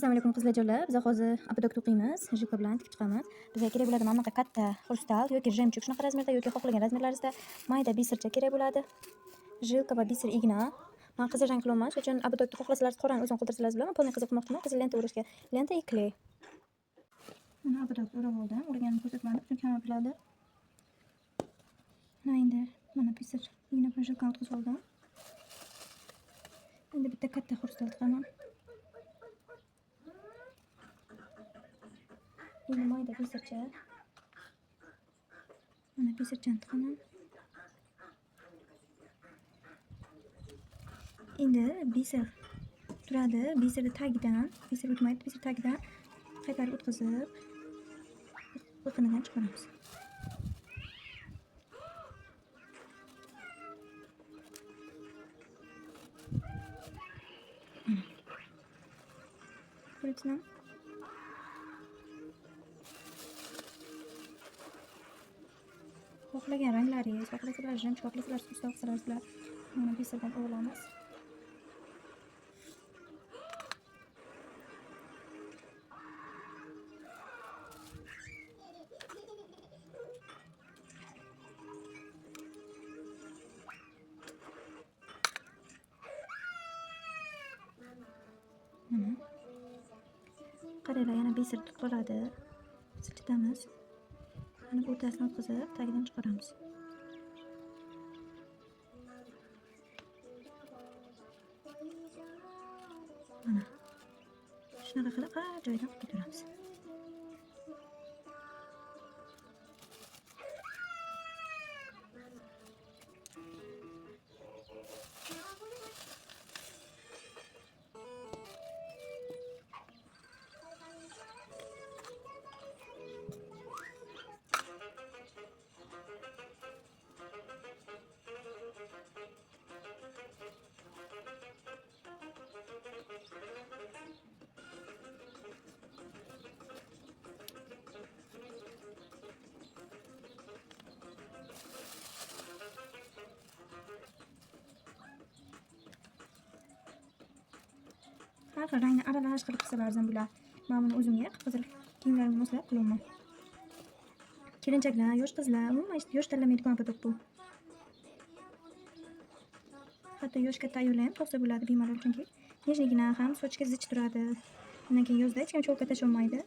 Assalomu alaykum qizlarjonlar. Biz hozir abadok to'qiymiz. Jilka bilan tikib chiqamiz. Bizga kerak bo'ladi mana bunaqa katta xrustal yoki jemchug shunaqa razmerda yoki xohlagan razmerlaringizda mayda bisircha kerak bo'ladi. Jilka va bisir igna. Men qizil rang qilaman. Shuning uchun abadokni xohlasangiz qorani o'zing qildirsangiz bilan polni qizil qilmoqchiman. Qizil lenta o'rashga. Lenta ikli. Mana abadokni o'rab oldim. O'raganimni ko'rsatmadim, chunki hamma biladi. Mana endi mana bisir igna bilan jilkani o'tkazib oldim. Endi bitta katta xrustal tiqaman. Endi mayda bisircha. Mana bisirchani tiqaman. Endi bisir turadi. Bisirni tagidan, bisir o'tmaydi, bisir tagidan qaytarib o'tkazib, o'tqanidan chiqaramiz. Ko'ryapsizmi? Xohlagan ranglaringiz, xohlasalar jemchug, xohlasalar suz xohlasalar mana bisirdan olamiz. Qaranglar, yana bisir qoladi. Silkitamiz. Mana bu o'rtasini o'tkazib, tagidan chiqaramiz. Mana. Shunaqa qilib har joydan qilib ko'taramiz. Har xil rangni aralash qilib qilsalar arzon bo'ladi. Men buni o'zimga qizil kiyimlarimga moslab qilaman. Kelinchaklar, yosh qizlar, umuman yosh tanlamaydigan abadok bu. Hatto yosh katta ayollar ham topsa bo'ladi bemalol, chunki nejnigina ham sochga zich turadi. Undan keyin yozda hech kim cho'lka tasholmaydi.